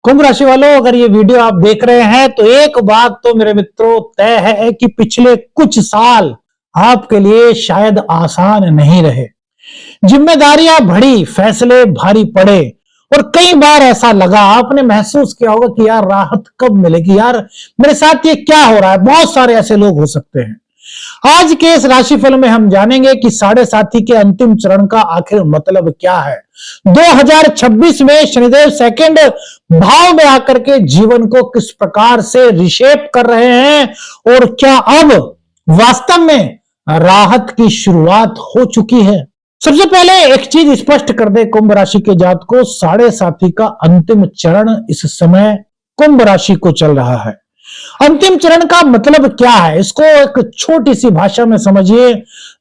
कुंभ राशि वालों, अगर ये वीडियो आप देख रहे हैं तो एक बात तो मेरे मित्रों तय है कि पिछले कुछ साल आपके लिए शायद आसान नहीं रहे। जिम्मेदारियां बढ़ी, फैसले भारी पड़े और कई बार ऐसा लगा, आपने महसूस किया होगा कि यार राहत कब मिलेगी, यार मेरे साथ ये क्या हो रहा है। बहुत सारे ऐसे लोग हो सकते हैं। आज के इस राशिफल में हम जानेंगे कि साढ़े साथी के अंतिम चरण का आखिर मतलब क्या है। 2026 में शनिदेव सेकंड भाव में आकर के जीवन को किस प्रकार से रिशेप कर रहे हैं और क्या अब वास्तव में राहत की शुरुआत हो चुकी है। सबसे पहले एक चीज स्पष्ट कर दे कुंभ राशि के जातक को, साढ़े साथी का अंतिम चरण इस समय कुंभ राशि को चल रहा है। अंतिम चरण का मतलब क्या है, इसको एक छोटी सी भाषा में समझिए।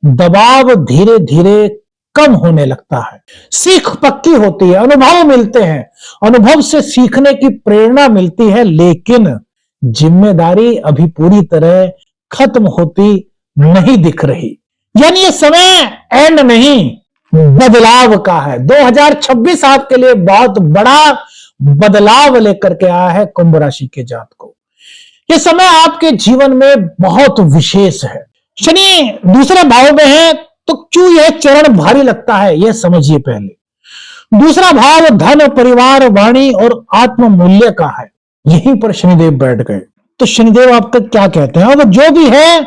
दबाव धीरे धीरे कम होने लगता है, सीख पक्की होती है, अनुभव मिलते हैं, अनुभव से सीखने की प्रेरणा मिलती है, लेकिन जिम्मेदारी अभी पूरी तरह खत्म होती नहीं दिख रही। यानी ये समय एंड नहीं, बदलाव का है। 2026 आपके लिए बहुत बड़ा बदलाव लेकर के आया है कुंभ राशि के जातक को। ये समय आपके जीवन में बहुत विशेष है। शनि दूसरे भाव में है तो क्यों यह चरण भारी लगता है, यह समझिए। पहले दूसरा भाव धन, परिवार, वाणी और आत्म मूल्य का है। यहीं पर शनिदेव बैठ गए तो शनिदेव आपका क्या कहते हैं, अब जो भी है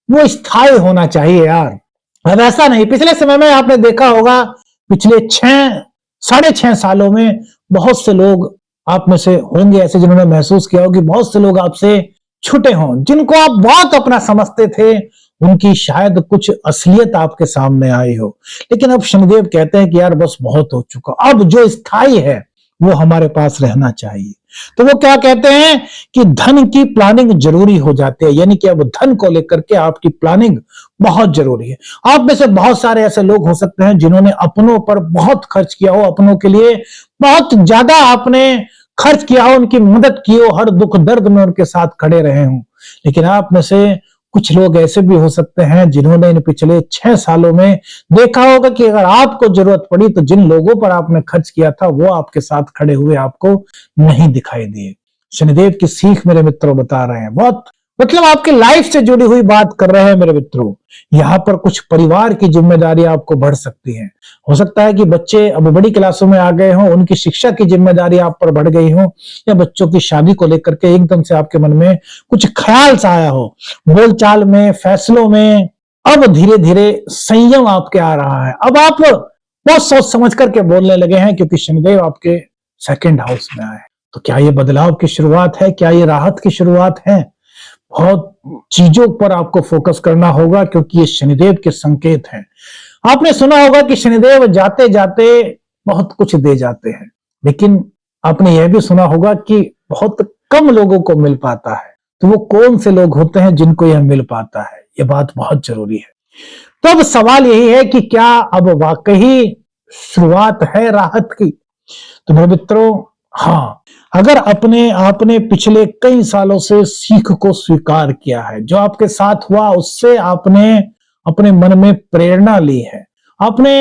वो स्थायी होना चाहिए यार। अब ऐसा नहीं, पिछले समय में आपने देखा होगा, पिछले 6.5 सालों में बहुत से लोग आप में से होंगे ऐसे जिन्होंने महसूस किया हो कि बहुत से लोग आपसे छूटे हों, जिनको आप बहुत अपना समझते थे, उनकी शायद कुछ असलियत आपके सामने आई हो। लेकिन अब शनिदेव कहते हैं कि यार बस बहुत हो चुका, अब जो स्थायी है वो हमारे पास रहना चाहिए। तो वो क्या कहते हैं कि धन की प्लानिंग जरूरी हो जाती है, यानी कि अब धन को लेकर के आपकी प्लानिंग बहुत जरूरी है। आप में से बहुत सारे ऐसे लोग हो सकते हैं जिन्होंने अपनों पर बहुत खर्च किया हो, अपनों के लिए बहुत ज्यादा आपने खर्च किया हो, उनकी मदद की हो, हर दुख दर्द में उनके साथ खड़े रहे हों। लेकिन आप में से कुछ लोग ऐसे भी हो सकते हैं जिन्होंने इन पिछले 6 सालों में देखा होगा कि अगर आपको जरूरत पड़ी तो जिन लोगों पर आपने खर्च किया था वो आपके साथ खड़े हुए आपको नहीं दिखाई दिए। शनिदेव की सीख मेरे मित्रों बता रहे हैं, बहुत मतलब आपकी लाइफ से जुड़ी हुई बात कर रहे हैं मेरे मित्रों। यहाँ पर कुछ परिवार की जिम्मेदारी आपको बढ़ सकती है। हो सकता है कि बच्चे अब बड़ी क्लासों में आ गए हों, उनकी शिक्षा की जिम्मेदारी आप पर बढ़ गई हो, या बच्चों की शादी को लेकर के एकदम से आपके मन में कुछ ख्याल सा आया हो। बोलचाल में, फैसलों में अब धीरे धीरे संयम आपके आ रहा है। अब आप बहुत सोच समझ करके बोलने लगे हैं क्योंकि शनिदेव आपके सेकंड हाउस में आए। तो क्या ये बदलाव की शुरुआत है, क्या ये राहत की शुरुआत है? बहुत चीजों पर आपको फोकस करना होगा क्योंकि ये शनिदेव के संकेत हैं। आपने सुना होगा कि शनिदेव जाते जाते बहुत कुछ दे जाते हैं, लेकिन आपने यह भी सुना होगा कि बहुत कम लोगों को मिल पाता है। तो वो कौन से लोग होते हैं जिनको यह मिल पाता है, यह बात बहुत जरूरी है। तो अब सवाल यही है कि क्या अब वाकई शुरुआत है राहत की? तो मेरे मित्रों, हाँ, अगर आपने पिछले कई सालों से सीख को स्वीकार किया है, जो आपके साथ हुआ उससे आपने अपने मन में प्रेरणा ली है, आपने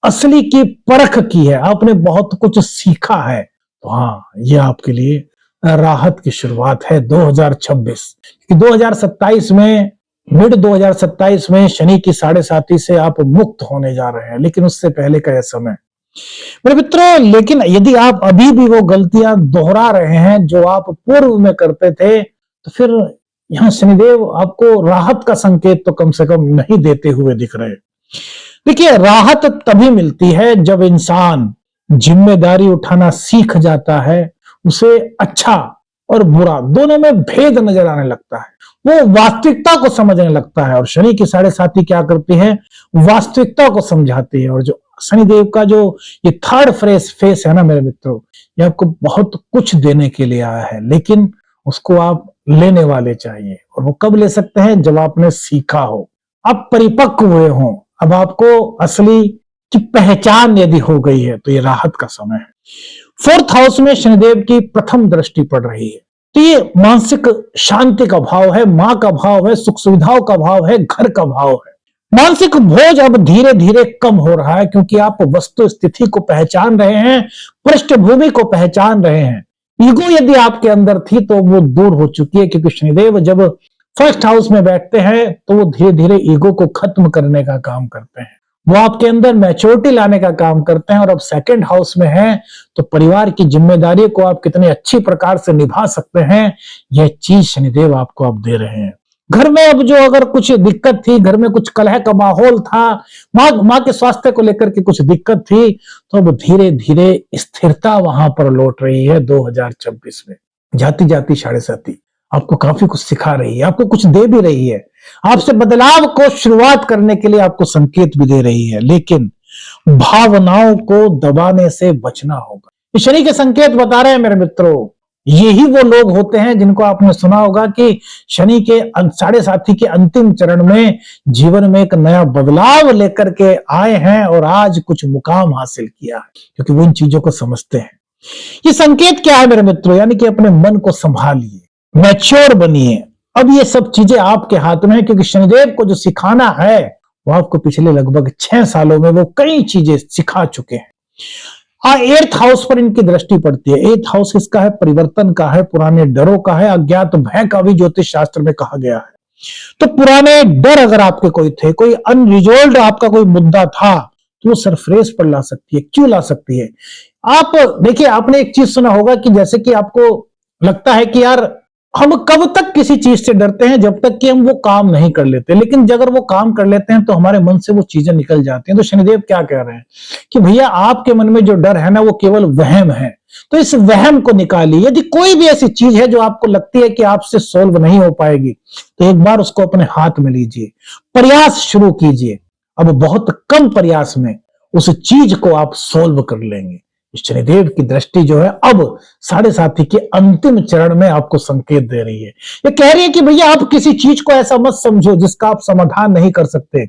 असली की परख की है, आपने बहुत कुछ सीखा है, तो हाँ, ये आपके लिए राहत की शुरुआत है 2026। 2027 में, मिड 2027 में शनि की साढ़े साथी से आप मुक्त होने जा रहे हैं, लेकिन उससे पहले का यह समय मेरे मित्रों। लेकिन यदि आप अभी भी वो गलतियां दोहरा रहे हैं जो आप पूर्व में करते थे, तो फिर यहां शनिदेव आपको राहत का संकेत तो कम से कम नहीं देते हुए दिख रहे। देखिए, राहत तभी मिलती है जब इंसान जिम्मेदारी उठाना सीख जाता है, उसे अच्छा और बुरा दोनों में भेद नजर आने लगता है, वो वास्तविकता को समझने लगता है। और शनि की साढ़े साथी क्या करती है, वास्तविकता को समझाती है। और जो शनिदेव का जो ये थर्ड फेस है ना मेरे मित्रों, ये आपको बहुत कुछ देने के लिए आया है, लेकिन उसको आप लेने वाले चाहिए। और वो कब ले सकते हैं, जब आपने सीखा हो, आप परिपक्व हुए हो, अब आपको असली की पहचान यदि हो गई है, तो ये राहत का समय है। 4th हाउस में शनिदेव की प्रथम दृष्टि पड़ रही है, तो ये मानसिक शांति का भाव है, मां का भाव है, सुख सुविधाओं का भाव है, घर का भाव है। मानसिक बोझ अब धीरे धीरे कम हो रहा है क्योंकि आप वस्तु स्थिति को पहचान रहे हैं, पृष्ठभूमि को पहचान रहे हैं। ईगो यदि आपके अंदर थी तो वो दूर हो चुकी है, क्योंकि शनिदेव जब फर्स्ट हाउस में बैठते हैं तो वो धीरे धीरे ईगो को खत्म करने का काम करते हैं, वो आपके अंदर मैच्योरिटी लाने का काम करते हैं। और अब सेकंड हाउस में है तो परिवार की जिम्मेदारी को आप कितने अच्छी प्रकार से निभा सकते हैं, यह चीज शनिदेव आपको अब दे रहे हैं। घर में अब जो अगर कुछ दिक्कत थी, घर में कुछ कलह का माहौल था, माँ के स्वास्थ्य को लेकर के कुछ दिक्कत थी, तो अब धीरे धीरे स्थिरता वहां पर लौट रही है 2026 में। जाती जाती साढ़े साथी आपको काफी कुछ सिखा रही है, आपको कुछ दे भी रही है, आपसे बदलाव को शुरुआत करने के लिए आपको संकेत भी दे रही है, लेकिन भावनाओं को दबाने से बचना होगा। ये शनि के संकेत बता रहे हैं मेरे मित्रों। यही वो लोग होते हैं जिनको आपने सुना होगा कि शनि के साढ़े साथी के अंतिम चरण में जीवन में एक नया बदलाव लेकर के आए हैं और आज कुछ मुकाम हासिल किया है, क्योंकि वो इन चीजों को समझते हैं। ये संकेत क्या है मेरे मित्रों? यानी कि अपने मन को संभालिए, मैच्योर बनिए। अब ये सब चीजें आपके हाथ में है, क्योंकि शनिदेव को जो सिखाना है वो आपको पिछले लगभग 6 सालों में वो कई चीजें सिखा चुके हैं। हाँ, 8th हाउस पर इनकी दृष्टि पड़ती है। 8th हाउस किसका है? परिवर्तन का है, पुराने डरों का है, अज्ञात भय का भी ज्योतिष शास्त्र में कहा गया है। तो पुराने डर अगर आपके कोई थे, कोई अनरिजोल्व आपका कोई मुद्दा था, तो वो सरफेस पर ला सकती है। क्यों ला सकती है? आप देखिए, आपने एक चीज सुना होगा कि जैसे कि आपको लगता है कि यार हम कब तक किसी चीज से डरते हैं, जब तक कि हम वो काम नहीं कर लेते, लेकिन अगर वो काम कर लेते हैं तो हमारे मन से वो चीजें निकल जाती हैं। तो शनिदेव क्या कह रहे हैं कि भैया आपके मन में जो डर है ना, वो केवल वहम है, तो इस वहम को निकालिए। यदि कोई भी ऐसी चीज है जो आपको लगती है कि आपसे सॉल्व नहीं हो पाएगी, तो एक बार उसको अपने हाथ में लीजिए, प्रयास शुरू कीजिए। अब बहुत कम प्रयास में उस चीज को आप सॉल्व कर लेंगे। शनिदेव की दृष्टि जो है अब साढ़े साथी के अंतिम चरण में आपको संकेत दे रही है। ये कह रही है कि भैया आप किसी चीज को ऐसा मत समझो जिसका आप समाधान नहीं कर सकते।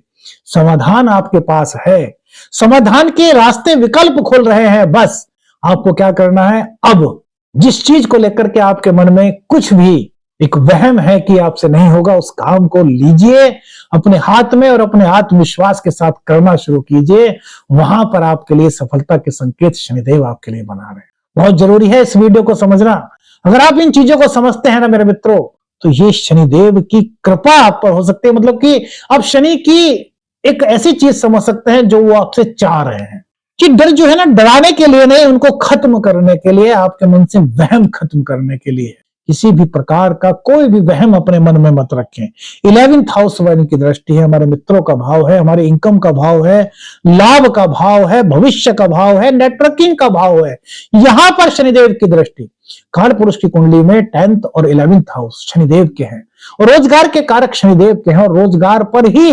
समाधान आपके पास है, समाधान के रास्ते विकल्प खोल रहे हैं। बस आपको क्या करना है, अब जिस चीज को लेकर के आपके मन में कुछ भी एक वहम है कि आपसे नहीं होगा, उस काम को लीजिए अपने हाथ में और अपने आत्मविश्वास के साथ करना शुरू कीजिए। वहां पर आपके लिए सफलता के संकेत शनिदेव आपके लिए बना रहे हैं। बहुत जरूरी है इस वीडियो को समझना। अगर आप इन चीजों को समझते हैं ना मेरे मित्रों, तो ये शनिदेव की कृपा आप पर हो सकती है। मतलब कि आप शनि की एक ऐसी चीज समझ सकते हैं जो वो आपसे चाह रहे हैं कि डर जो है ना, डराने के लिए नहीं, उनको खत्म करने के लिए, आपके मन से वहम खत्म करने के लिए। किसी भी प्रकार का कोई भी वहम अपने मन में मत रखें। 11th हाउस वाइन की दृष्टि है, हमारे मित्रों का भाव है, हमारे इनकम का भाव है, लाभ का भाव है, भविष्य का भाव है, नेटवर्किंग का भाव है। यहां पर शनिदेव की दृष्टि, काल पुरुष की कुंडली में 10th और 11th हाउस शनिदेव के हैं, और रोजगार के कारक शनिदेव के हैं, और रोजगार पर ही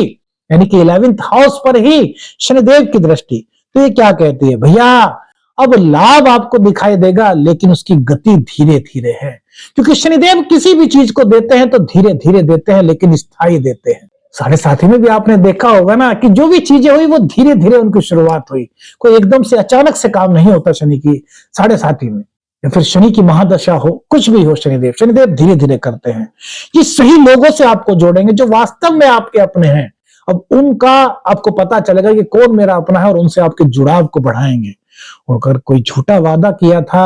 यानी कि 11th हाउस पर ही शनिदेव की दृष्टि। तो ये क्या कहती है भैया, अब लाभ आपको दिखाई देगा, लेकिन उसकी गति धीरे धीरे है, क्योंकि शनिदेव किसी भी चीज को देते हैं तो धीरे धीरे देते हैं, लेकिन स्थायी देते हैं। साढ़े साथी में भी आपने देखा होगा ना कि जो भी चीजें हुई वो धीरे धीरे उनकी शुरुआत हुई, कोई एकदम से अचानक से काम नहीं होता शनि की साढ़े साथी में, या फिर शनि की महादशा हो, कुछ भी हो, शनिदेव धीरे धीरे करते हैं। ये सही लोगों से आपको जोड़ेंगे जो वास्तव में आपके अपने हैं। अब उनका आपको पता चलेगा कि कौन मेरा अपना है, और उनसे आपके जुड़ाव को बढ़ाएंगे। और अगर कोई झूठा वादा किया था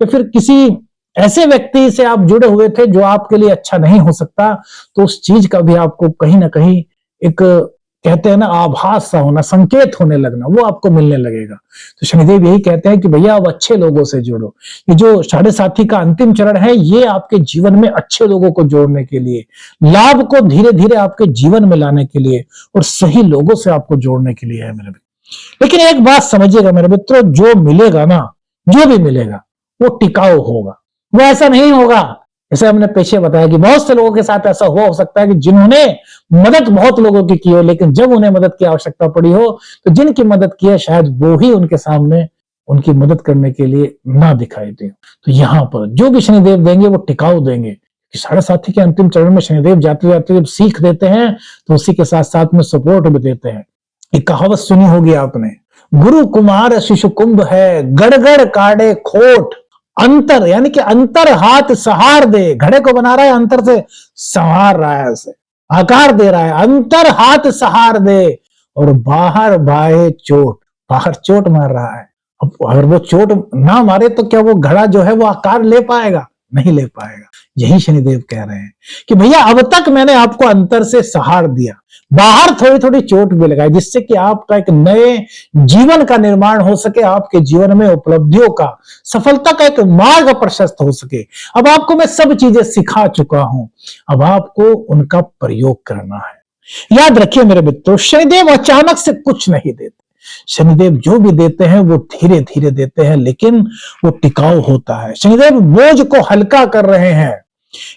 या फिर किसी ऐसे व्यक्ति से आप जुड़े हुए थे जो आपके लिए अच्छा नहीं हो सकता, तो उस चीज का भी आपको कहीं ना कहीं एक कहते हैं ना आभास सा होना, संकेत होने लगना, वो आपको मिलने लगेगा। तो शनिदेव यही कहते हैं कि भैया अब अच्छे लोगों से जुड़ो। ये जो साढ़े साथी का अंतिम चरण है, ये आपके जीवन में अच्छे लोगों को जोड़ने के लिए, लाभ को धीरे धीरे आपके जीवन में लाने के लिए, और सही लोगों से आपको जोड़ने के लिए है मेरे मित्र। लेकिन एक बात समझिएगा मेरे मित्रों, जो मिलेगा ना, जो भी मिलेगा वो टिकाऊ होगा, वो ऐसा नहीं होगा। जैसे हमने पीछे बताया कि बहुत से लोगों के साथ ऐसा हुआ हो सकता है कि जिन्होंने मदद बहुत लोगों की की हो, लेकिन जब उन्हें मदद की आवश्यकता पड़ी हो तो जिनकी मदद की है शायद वो ही उनके सामने उनकी मदद करने के लिए ना दिखाई दे। तो यहाँ पर जो भी शनिदेव देंगे वो टिकाऊ देंगे, कि साढ़े साथी के अंतिम चरण में शनिदेव जाते जाते जब सीख देते हैं तो उसी के साथ साथ में सपोर्ट भी देते हैं। एक कहावत सुनी होगी आपने, गुरु कुमार शिशु कुंभ है, गड़गड़ काटे खोट, अंतर यानी कि अंतर हाथ सहार दे। घड़े को बना रहा है, अंतर से संवार रहा है, उसे आकार दे रहा है, अंतर हाथ सहार दे, और बाहर बाहे चोट, बाहर चोट मार रहा है, अब अगर वो चोट ना मारे तो क्या वो घड़ा जो है वो आकार ले पाएगा? नहीं ले पाएगा। यही शनिदेव कह रहे हैं कि भैया अब तक मैंने आपको अंतर से सहार दिया, बाहर थोड़ी थोड़ी चोट भी लगाई, जिससे कि आपका एक नए जीवन का निर्माण हो सके, आपके जीवन में उपलब्धियों का, सफलता का एक मार्ग प्रशस्त हो सके। अब आपको मैं सब चीजें सिखा चुका हूं, अब आपको उनका प्रयोग करना है। याद रखिए मेरे मित्रों, शनिदेव अचानक से कुछ नहीं देते। शनिदेव जो भी देते हैं वो धीरे धीरे देते हैं, लेकिन वो टिकाऊ होता है। शनिदेव बोझ को हल्का कर रहे हैं,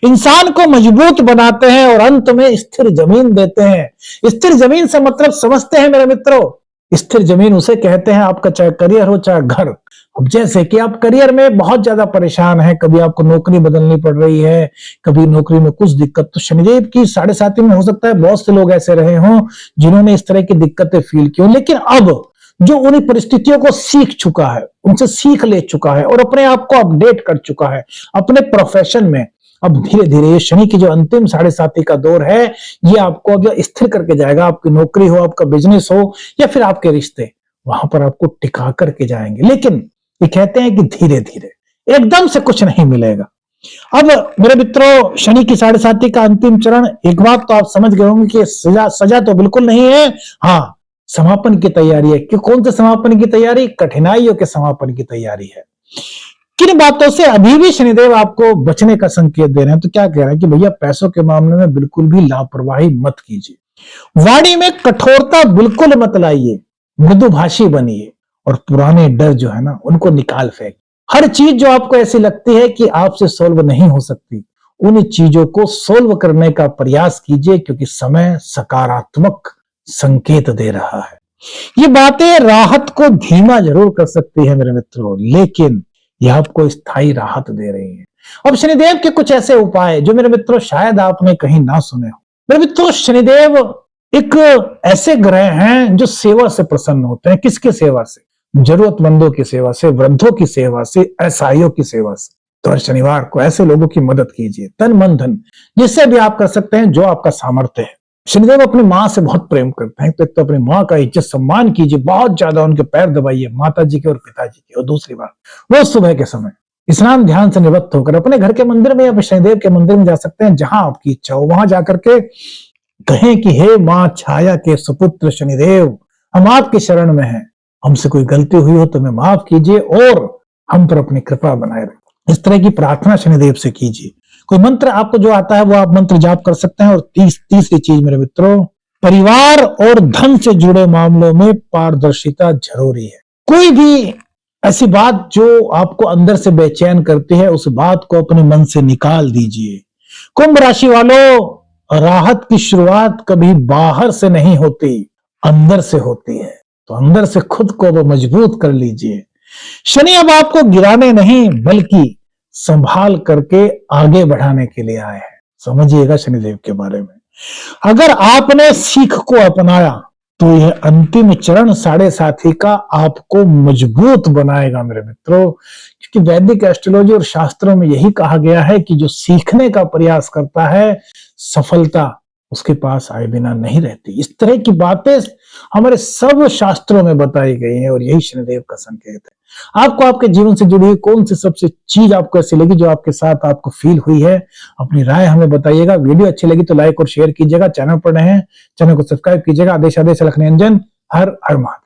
इंसान को मजबूत बनाते हैं और अंत में स्थिर जमीन देते हैं। स्थिर जमीन से मतलब समझते हैं मेरे मित्रों, स्थिर जमीन उसे कहते हैं आपका चाहे करियर हो चाहे घर। अब जैसे कि आप करियर में बहुत ज्यादा परेशान हैं, कभी आपको नौकरी बदलनी पड़ रही है, कभी नौकरी में कुछ दिक्कत, तो शनिदेव की 7.5 में हो सकता है बहुत से लोग ऐसे रहे हों जिन्होंने इस तरह की दिक्कतें फील की हो, लेकिन अब जो उन्हीं परिस्थितियों को सीख चुका है, उनसे सीख ले चुका है और अपने आप को अपडेट कर चुका है अपने प्रोफेशन में, अब धीरे धीरे शनि की जो अंतिम 7.5 का दौर है ये आपको अब स्थिर करके जाएगा। आपकी नौकरी हो, आपका बिजनेस हो या फिर आपके रिश्ते, वहां पर आपको टिका करके जाएंगे। लेकिन ये कहते हैं कि धीरे धीरे, एकदम से कुछ नहीं मिलेगा। अब मेरे मित्रों, शनि की 7.5 का अंतिम चरण, एक बात तो आप समझ गए होंगे कि सजा तो बिल्कुल नहीं है, हाँ समापन की तैयारी है। कि कौन से समापन की तैयारी? कठिनाइयों के समापन की तैयारी है। किन बातों से अभी भी शनिदेव आपको बचने का संकेत दे रहे हैं? तो क्या कह रहे हैं कि भैया पैसों के मामले में बिल्कुल भी लापरवाही मत कीजिए, वाणी में कठोरता बिल्कुल मत लाइए, मृदुभाषी बनिए और पुराने डर जो है ना उनको निकाल फेंक। हर चीज जो आपको ऐसी लगती है कि आपसे सोल्व नहीं हो सकती, उन चीजों को सोल्व करने का प्रयास कीजिए, क्योंकि समय सकारात्मक संकेत दे रहा है। ये बातें राहत को धीमा जरूर कर सकती है मेरे मित्रों, लेकिन यह आपको स्थायी राहत दे रही है। अब शनिदेव के कुछ ऐसे उपाय जो मेरे मित्रों शायद आपने कहीं ना सुने हो। मेरे मित्रों, शनिदेव एक ऐसे ग्रह हैं जो सेवा से प्रसन्न होते हैं। किसके सेवा से? जरूरतमंदों की सेवा से, वृद्धों की सेवा से, असहायों की सेवा से। तो हर शनिवार को ऐसे लोगों की मदद कीजिए, तन मन धन, जिससे भी आप कर सकते हैं, जो आपका सामर्थ्य है। शनिदेव अपनी माँ से बहुत प्रेम करते हैं, तो एक तो अपनी माँ का इज्जत सम्मान कीजिए, बहुत ज्यादा उनके पैर दबाइए, माता जी के और पिताजी के। और दूसरी बात, रोज सुबह के समय स्नान ध्यान से निवृत्त होकर अपने घर के मंदिर में या शनिदेव के मंदिर में जा सकते हैं, जहां आपकी इच्छा हो। वहां जाकर के कहें कि हे माँ छाया के सुपुत्र शनिदेव, हम आपकी शरण में हैं, हमसे कोई गलती हुई हो तो हमें माफ कीजिए और हम पर अपनी कृपा बनाए रखें। इस तरह की प्रार्थना शनिदेव से कीजिए। कोई मंत्र आपको जो आता है वो आप मंत्र जाप कर सकते हैं। और तीसरी चीज मेरे मित्रों, परिवार और धन से जुड़े मामलों में पारदर्शिता जरूरी है। कोई भी ऐसी बात जो आपको अंदर से बेचैन करती है, उस बात को अपने मन से निकाल दीजिए। कुंभ राशि वालों, राहत की शुरुआत कभी बाहर से नहीं होती, अंदर से होती है। तो अंदर से खुद को वो मजबूत कर लीजिए। शनि अब आपको गिराने नहीं बल्कि संभाल करके आगे बढ़ाने के लिए आए हैं। समझिएगा शनिदेव के बारे में। अगर आपने सीख को अपनाया तो यह अंतिम चरण 7.5 का आपको मजबूत बनाएगा मेरे मित्रों, क्योंकि वैदिक एस्ट्रोलॉजी और शास्त्रों में यही कहा गया है कि जो सीखने का प्रयास करता है, सफलता उसके पास आए बिना नहीं रहती। इस तरह की बातें हमारे सब शास्त्रों में बताई गई हैं और यही शनिदेव का संकेत है। आपको आपके जीवन से जुड़ी हुई कौन सी सबसे चीज आपको ऐसी लगी जो आपके साथ आपको फील हुई है? अपनी राय हमें बताइएगा। वीडियो अच्छी लगी तो लाइक और शेयर कीजिएगा। चैनल पर नए हैं, चैनल को सब्सक्राइब कीजिएगा। आदेश लखनऊ, हर हर महादेव।